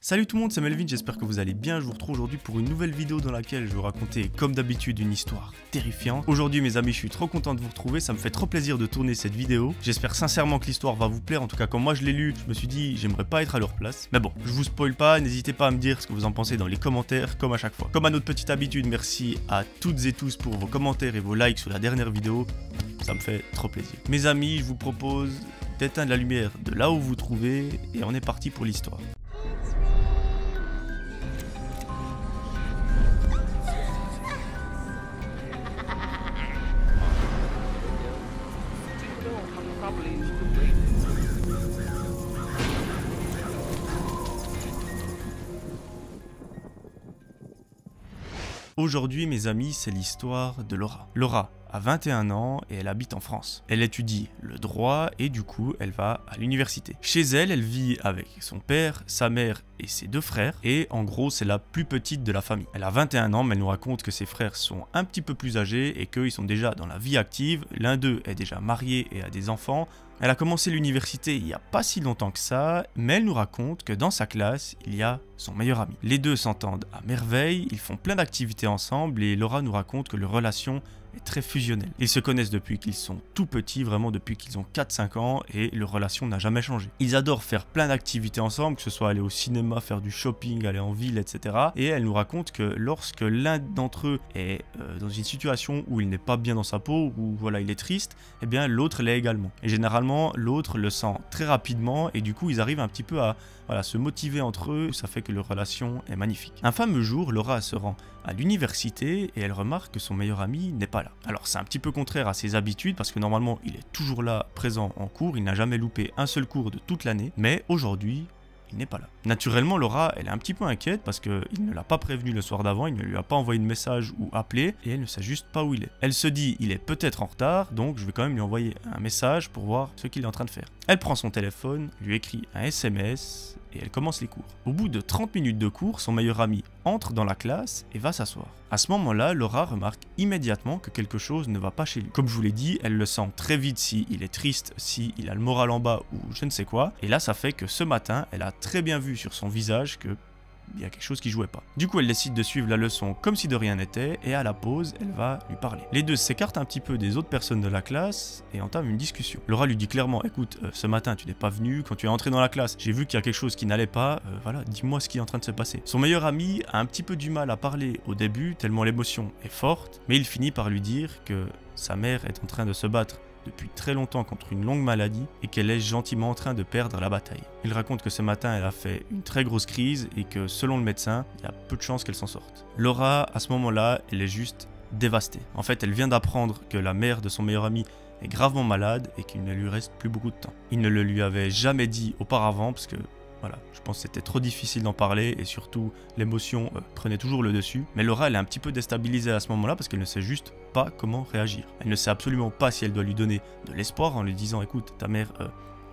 Salut tout le monde, c'est Melvin, j'espère que vous allez bien. Je vous retrouve aujourd'hui pour une nouvelle vidéo dans laquelle je vais vous raconter, comme d'habitude, une histoire terrifiante. Aujourd'hui mes amis, je suis trop content de vous retrouver, ça me fait trop plaisir de tourner cette vidéo. J'espère sincèrement que l'histoire va vous plaire, en tout cas quand moi je l'ai lu, je me suis dit j'aimerais pas être à leur place. Mais bon, je vous spoil pas, n'hésitez pas à me dire ce que vous en pensez dans les commentaires, comme à chaque fois. Comme à notre petite habitude, merci à toutes et tous pour vos commentaires et vos likes sur la dernière vidéo, ça me fait trop plaisir. Mes amis, je vous propose d'éteindre la lumière de là où vous vous trouvez et on est parti pour l'histoire. Aujourd'hui, mes amis, c'est l'histoire de Laura. Laura a 21 ans et elle habite en France. Elle étudie le droit et du coup, elle va à l'université. Chez elle, elle vit avec son père, sa mère et ses deux frères. Et en gros, c'est la plus petite de la famille. Elle a 21 ans, mais elle nous raconte que ses frères sont un petit peu plus âgés et qu'ils sont déjà dans la vie active. L'un d'eux est déjà marié et a des enfants. Elle a commencé l'université il n'y a pas si longtemps que ça, mais elle nous raconte que dans sa classe, il y a son meilleur ami. Les deux s'entendent à merveille, ils font plein d'activités ensemble et Laura nous raconte que leur relation est très fusionnelle. Ils se connaissent depuis qu'ils sont tout petits, vraiment depuis qu'ils ont 4-5 ans et leur relation n'a jamais changé. Ils adorent faire plein d'activités ensemble, que ce soit aller au cinéma, faire du shopping, aller en ville, etc. Et elle nous raconte que lorsque l'un d'entre eux est dans une situation où il n'est pas bien dans sa peau, où voilà, il est triste, eh bien l'autre l'est également. Et généralement, l'autre le sent très rapidement et du coup, ils arrivent un petit peu à se motiver entre eux, ça fait que leur relation est magnifique. Un fameux jour, Laura se rend à l'université et elle remarque que son meilleur ami n'est pas là. Alors c'est un petit peu contraire à ses habitudes parce que normalement il est toujours là, présent en cours, il n'a jamais loupé un seul cours de toute l'année, mais aujourd'hui, il n'est pas là. Naturellement, Laura, elle est un petit peu inquiète parce qu'il ne l'a pas prévenu le soir d'avant, il ne lui a pas envoyé de message ou appelé et elle ne sait juste pas où il est. Elle se dit, il est peut-être en retard, donc je vais quand même lui envoyer un message pour voir ce qu'il est en train de faire. Elle prend son téléphone, lui écrit un SMS et elle commence les cours. Au bout de 30 minutes de cours, son meilleur ami entre dans la classe et va s'asseoir. À ce moment-là, Laura remarque immédiatement que quelque chose ne va pas chez lui. Comme je vous l'ai dit, elle le sent très vite s'il est triste, s'il a le moral en bas ou je ne sais quoi. Et là, ça fait que ce matin, elle a très bien vu sur son visage que il y a quelque chose qui jouait pas. Du coup, elle décide de suivre la leçon comme si de rien n'était et à la pause, elle va lui parler. Les deux s'écartent un petit peu des autres personnes de la classe et entament une discussion. Laura lui dit clairement, écoute, ce matin tu n'es pas venu, quand tu es entré dans la classe, j'ai vu qu'il y a quelque chose qui n'allait pas, voilà, dis-moi ce qui est en train de se passer. Son meilleur ami a un petit peu du mal à parler au début, tellement l'émotion est forte, mais il finit par lui dire que sa mère est en train de se battre depuis très longtemps contre une longue maladie et qu'elle est gentiment en train de perdre la bataille. Il raconte que ce matin elle a fait une très grosse crise et que selon le médecin, il y a peu de chances qu'elle s'en sorte. Laura, à ce moment-là, elle est juste dévastée. En fait, elle vient d'apprendre que la mère de son meilleur ami est gravement malade et qu'il ne lui reste plus beaucoup de temps. Il ne le lui avait jamais dit auparavant parce que voilà, je pense que c'était trop difficile d'en parler et surtout l'émotion prenait toujours le dessus. Mais Laura, elle est un petit peu déstabilisée à ce moment-là parce qu'elle ne sait juste pas comment réagir. Elle ne sait absolument pas si elle doit lui donner de l'espoir en lui disant écoute, ta mère,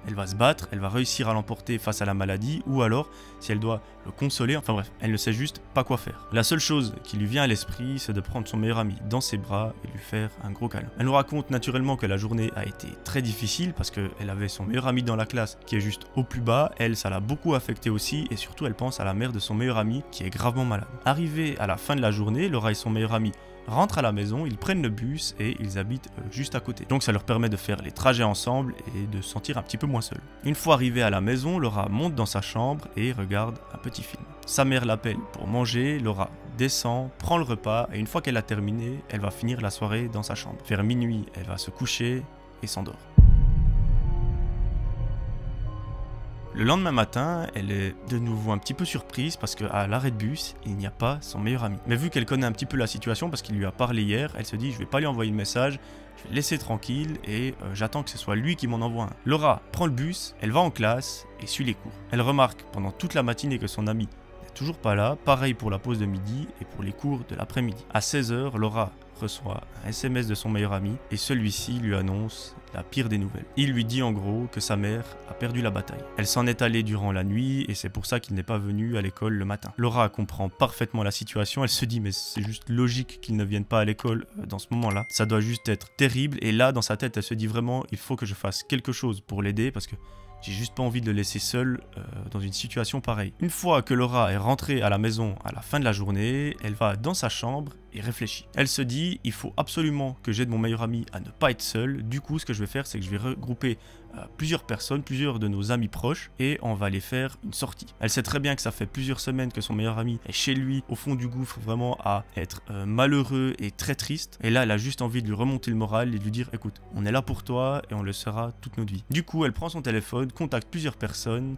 elle va se battre, elle va réussir à l'emporter face à la maladie ou alors si elle doit le consoler, enfin bref, elle ne sait juste pas quoi faire. La seule chose qui lui vient à l'esprit, c'est de prendre son meilleur ami dans ses bras et lui faire un gros câlin. Elle nous raconte naturellement que la journée a été très difficile parce qu'elle avait son meilleur ami dans la classe qui est juste au plus bas, elle, ça l'a beaucoup affecté aussi et surtout elle pense à la mère de son meilleur ami qui est gravement malade. Arrivée à la fin de la journée, Laura et son meilleur ami rentrent à la maison, ils prennent le bus et ils habitent juste à côté. Donc ça leur permet de faire les trajets ensemble et de se sentir un petit peu moins seul. Une fois arrivée à la maison, Laura monte dans sa chambre et regarde un petit film. Sa mère l'appelle pour manger, Laura descend, prend le repas et une fois qu'elle a terminé, elle va finir la soirée dans sa chambre. Vers minuit, elle va se coucher et s'endort. Le lendemain matin, elle est de nouveau un petit peu surprise parce qu'à l'arrêt de bus, il n'y a pas son meilleur ami. Mais vu qu'elle connaît un petit peu la situation parce qu'il lui a parlé hier, elle se dit je vais pas lui envoyer de message, je vais le laisser tranquille et j'attends que ce soit lui qui m'en envoie un. Laura prend le bus, elle va en classe et suit les cours. Elle remarque pendant toute la matinée que son ami n'est toujours pas là, pareil pour la pause de midi et pour les cours de l'après-midi. À 16 h, Laura reçoit un SMS de son meilleur ami et celui-ci lui annonce la pire des nouvelles. Il lui dit en gros que sa mère a perdu la bataille. Elle s'en est allée durant la nuit et c'est pour ça qu'il n'est pas venu à l'école le matin. Laura comprend parfaitement la situation, elle se dit mais c'est juste logique qu'il ne vienne pas à l'école dans ce moment-là. Ça doit juste être terrible et là dans sa tête elle se dit vraiment il faut que je fasse quelque chose pour l'aider parce que j'ai juste pas envie de le laisser seul dans une situation pareille. Une fois que Laura est rentrée à la maison à la fin de la journée, elle va dans sa chambre et réfléchit. Elle se dit, il faut absolument que j'aide mon meilleur ami à ne pas être seul. Du coup, ce que je vais faire, c'est que je vais regrouper plusieurs personnes, plusieurs de nos amis proches, et on va aller faire une sortie. Elle sait très bien que ça fait plusieurs semaines que son meilleur ami est chez lui, au fond du gouffre, vraiment à être malheureux et très triste. Et là, elle a juste envie de lui remonter le moral et de lui dire, écoute, on est là pour toi et on le sera toute notre vie. Du coup, elle prend son téléphone, contacte plusieurs personnes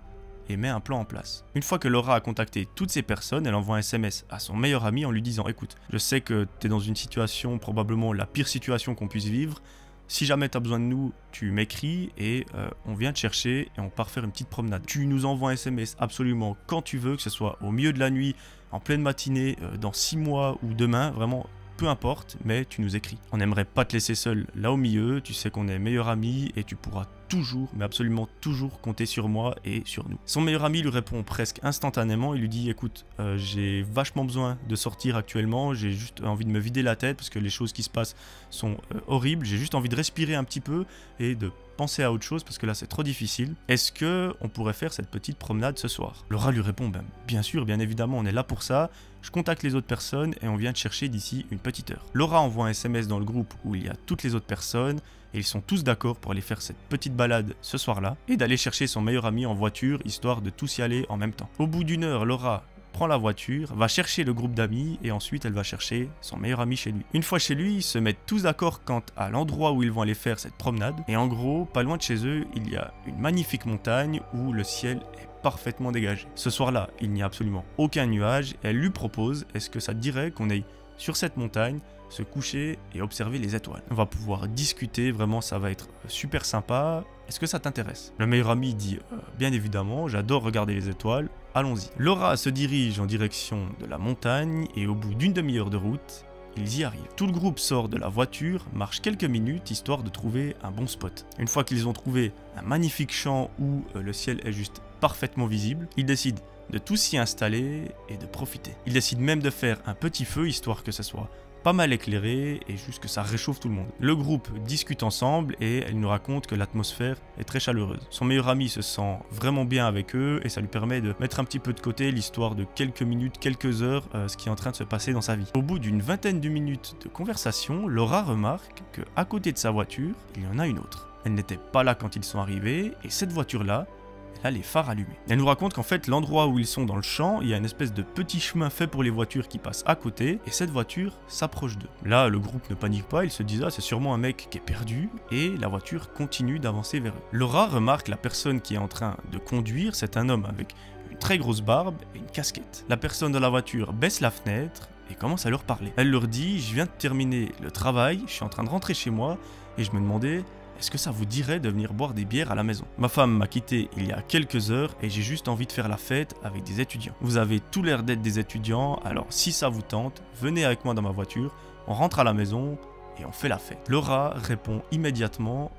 et met un plan en place. Une fois que Laura a contacté toutes ces personnes, elle envoie un SMS à son meilleur ami en lui disant, écoute, je sais que tu es dans une situation, probablement la pire situation qu'on puisse vivre. Si jamais tu as besoin de nous, tu m'écris et on vient te chercher et on part faire une petite promenade. Tu nous envoies un SMS absolument quand tu veux, que ce soit au milieu de la nuit, en pleine matinée, dans 6 mois ou demain, vraiment peu importe, mais tu nous écris. On n'aimerait pas te laisser seul là au milieu, tu sais qu'on est meilleurs amis et tu pourras toujours, mais absolument toujours compter sur moi et sur nous. Son meilleur ami lui répond presque instantanément, il lui dit, écoute, j'ai vachement besoin de sortir actuellement, j'ai juste envie de me vider la tête parce que les choses qui se passent sont horribles, j'ai juste envie de respirer un petit peu et de penser à autre chose parce que là c'est trop difficile. Est-ce que on pourrait faire cette petite promenade ce soir? Laura lui répond, ben, bien sûr, bien évidemment, on est là pour ça. Je contacte les autres personnes et on vient te chercher d'ici une petite heure. Laura envoie un SMS dans le groupe où il y a toutes les autres personnes et ils sont tous d'accord pour aller faire cette petite balade ce soir-là et d'aller chercher son meilleur ami en voiture histoire de tous y aller en même temps. Au bout d'une heure, Laura prend la voiture, va chercher le groupe d'amis et ensuite elle va chercher son meilleur ami chez lui. Une fois chez lui, ils se mettent tous d'accord quant à l'endroit où ils vont aller faire cette promenade et en gros, pas loin de chez eux, il y a une magnifique montagne où le ciel est parfaitement dégagé. Ce soir-là, il n'y a absolument aucun nuage et elle lui propose, est-ce que ça te dirait qu'on aille sur cette montagne, se coucher et observer les étoiles? On va pouvoir discuter, vraiment ça va être super sympa. Est-ce que ça t'intéresse? Le meilleur ami dit bien évidemment, j'adore regarder les étoiles, allons-y. Laura se dirige en direction de la montagne et au bout d'une demi-heure de route, ils y arrivent. Tout le groupe sort de la voiture, marche quelques minutes histoire de trouver un bon spot. Une fois qu'ils ont trouvé un magnifique champ où le ciel est juste parfaitement visible, ils décident de tous s'y installer et de profiter. Ils décident même de faire un petit feu histoire que ce soit pas mal éclairé et juste que ça réchauffe tout le monde. Le groupe discute ensemble et elle nous raconte que l'atmosphère est très chaleureuse. Son meilleur ami se sent vraiment bien avec eux et ça lui permet de mettre un petit peu de côté l'histoire de quelques minutes, quelques heures, ce qui est en train de se passer dans sa vie. Au bout d'une vingtaine de minutes de conversation, Laura remarque qu'à côté de sa voiture, il y en a une autre. Elle n'était pas là quand ils sont arrivés et cette voiture-là, elle a les phares allumés. Elle nous raconte qu'en fait, l'endroit où ils sont dans le champ, il y a une espèce de petit chemin fait pour les voitures qui passent à côté, et cette voiture s'approche d'eux. Là, le groupe ne panique pas, ils se disent « Ah, c'est sûrement un mec qui est perdu », et la voiture continue d'avancer vers eux. Laura remarque la personne qui est en train de conduire, c'est un homme avec une très grosse barbe et une casquette. La personne dans la voiture baisse la fenêtre et commence à leur parler. Elle leur dit « Je viens de terminer le travail, je suis en train de rentrer chez moi, et je me demandais... est-ce que ça vous dirait de venir boire des bières à la maison? Ma femme m'a quitté il y a quelques heures et j'ai juste envie de faire la fête avec des étudiants. Vous avez tout l'air d'être des étudiants, alors si ça vous tente, venez avec moi dans ma voiture, on rentre à la maison et on fait la fête. Laura répond immédiatement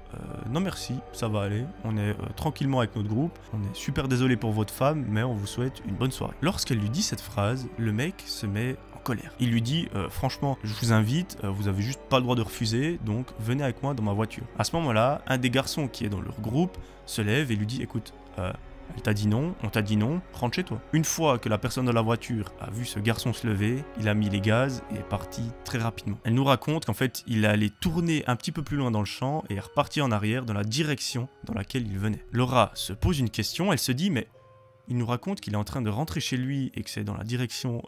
non merci, ça va aller, on est tranquillement avec notre groupe, on est super désolé pour votre femme, mais on vous souhaite une bonne soirée. Lorsqu'elle lui dit cette phrase, le mec se met en colère. Il lui dit franchement, je vous invite, vous avez juste pas le droit de refuser, donc venez avec moi dans ma voiture. À ce moment-là, un des garçons qui est dans leur groupe se lève et lui dit écoute, elle t'a dit non, on t'a dit non, rentre chez toi. Une fois que la personne dans la voiture a vu ce garçon se lever, il a mis les gaz et est parti très rapidement. Elle nous raconte qu'en fait, il est allé tourner un petit peu plus loin dans le champ et est reparti en arrière dans la direction dans laquelle il venait. Laura se pose une question, elle se dit mais il nous raconte qu'il est en train de rentrer chez lui et que c'est dans la direction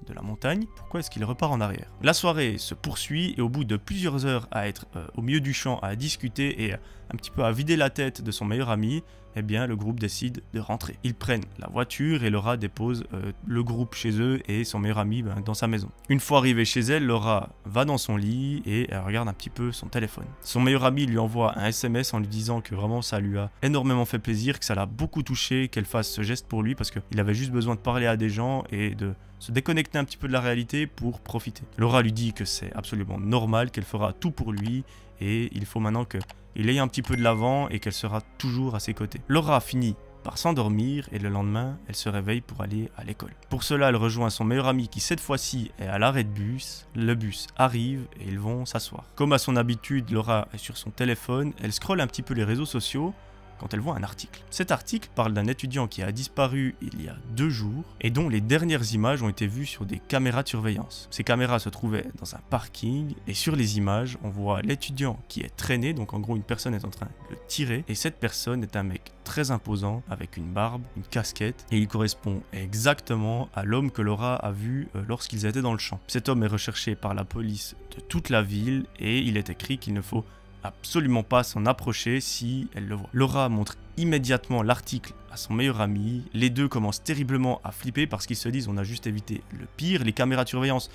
de la montagne. Pourquoi est-ce qu'il repart en arrière? La soirée se poursuit et au bout de plusieurs heures à être au milieu du champ, à discuter et un petit peu à vider la tête de son meilleur ami, eh bien le groupe décide de rentrer. Ils prennent la voiture et Laura dépose le groupe chez eux et son meilleur ami dans sa maison. Une fois arrivée chez elle, Laura va dans son lit et elle regarde un petit peu son téléphone. Son meilleur ami lui envoie un SMS en lui disant que vraiment ça lui a énormément fait plaisir, que ça l'a beaucoup touché, qu'elle fasse ce geste pour lui parce qu'il avait juste besoin de parler à des gens et de se déconnecter un petit peu de la réalité pour profiter. Laura lui dit que c'est absolument normal, qu'elle fera tout pour lui et il faut maintenant qu'il ait un petit peu de l'avant et qu'elle sera toujours à ses côtés. Laura finit par s'endormir et le lendemain, elle se réveille pour aller à l'école. Pour cela, elle rejoint son meilleur ami qui cette fois-ci est à l'arrêt de bus. Le bus arrive et ils vont s'asseoir. Comme à son habitude, Laura est sur son téléphone, elle scrolle un petit peu les réseaux sociaux quand elle voit un article. Cet article parle d'un étudiant qui a disparu il y a 2 jours et dont les dernières images ont été vues sur des caméras de surveillance. Ces caméras se trouvaient dans un parking et sur les images, on voit l'étudiant qui est traîné, donc en gros une personne est en train de le tirer et cette personne est un mec très imposant avec une barbe, une casquette et il correspond exactement à l'homme que Laura a vu lorsqu'ils étaient dans le champ. Cet homme est recherché par la police de toute la ville et il est écrit qu'il ne faut absolument pas s'en approcher si elle le voit. Laura montre immédiatement l'article à son meilleur ami. Les deux commencent terriblement à flipper parce qu'ils se disent on a juste évité le pire. Les caméras de surveillance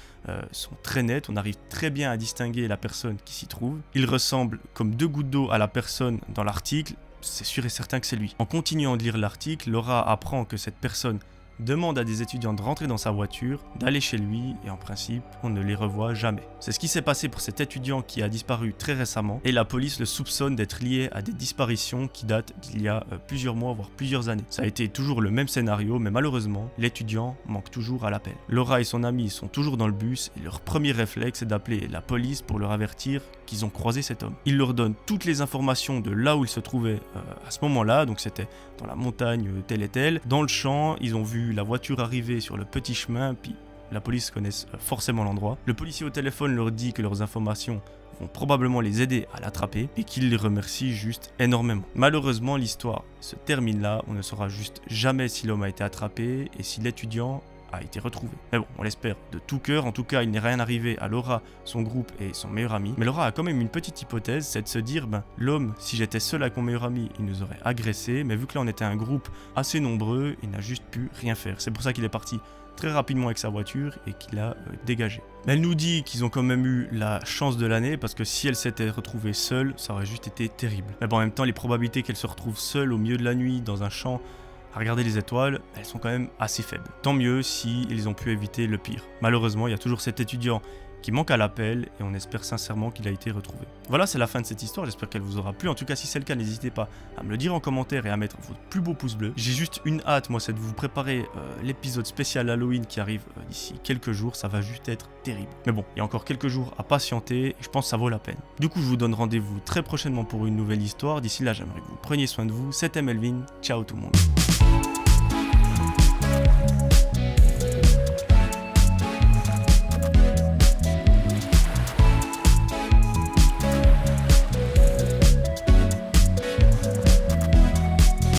sont très nettes, on arrive très bien à distinguer la personne qui s'y trouve. Il ressemble comme 2 gouttes d'eau à la personne dans l'article, c'est sûr et certain que c'est lui. En continuant de lire l'article, Laura apprend que cette personne demande à des étudiants de rentrer dans sa voiture, d'aller chez lui et en principe, on ne les revoit jamais. C'est ce qui s'est passé pour cet étudiant qui a disparu très récemment et la police le soupçonne d'être lié à des disparitions qui datent d'il y a plusieurs mois voire plusieurs années. Ça a été toujours le même scénario mais malheureusement, l'étudiant manque toujours à l'appel. Laura et son ami sont toujours dans le bus et leur premier réflexe est d'appeler la police pour leur avertir qu'ils ont croisé cet homme. Ils leur donnent toutes les informations de là où il se trouvait à ce moment-là, donc c'était dans la montagne telle et telle. Dans le champ, ils ont vu la voiture arriver sur le petit chemin, puis la police connaît forcément l'endroit. Le policier au téléphone leur dit que leurs informations vont probablement les aider à l'attraper et qu'il les remercie juste énormément. Malheureusement, l'histoire se termine là, on ne saura juste jamais si l'homme a été attrapé et si l'étudiant a été retrouvé. Mais bon, on l'espère de tout cœur. En tout cas, il n'est rien arrivé à Laura, son groupe et son meilleur ami. Mais Laura a quand même une petite hypothèse, c'est de se dire, l'homme, si j'étais seul avec mon meilleur ami, il nous aurait agressé. Mais vu que là, on était un groupe assez nombreux, il n'a juste pu rien faire. C'est pour ça qu'il est parti très rapidement avec sa voiture et qu'il a dégagé. Mais elle nous dit qu'ils ont quand même eu la chance de l'année parce que si elle s'était retrouvée seule, ça aurait juste été terrible. Mais bon, en même temps, les probabilités qu'elle se retrouve seule au milieu de la nuit dans un champ à regarder les étoiles, elles sont quand même assez faibles. Tant mieux si ils ont pu éviter le pire. Malheureusement, il y a toujours cet étudiant qui manque à l'appel et on espère sincèrement qu'il a été retrouvé. Voilà, c'est la fin de cette histoire, j'espère qu'elle vous aura plu. En tout cas, si c'est le cas, n'hésitez pas à me le dire en commentaire et à mettre votre plus beau pouce bleu. J'ai juste une hâte, moi, c'est de vous préparer l'épisode spécial Halloween qui arrive d'ici quelques jours, ça va juste être terrible. Mais bon, il y a encore quelques jours à patienter et je pense que ça vaut la peine. Du coup, je vous donne rendez-vous très prochainement pour une nouvelle histoire. D'ici là, j'aimerais que vous preniez soin de vous. C'était Melvin, ciao tout le monde.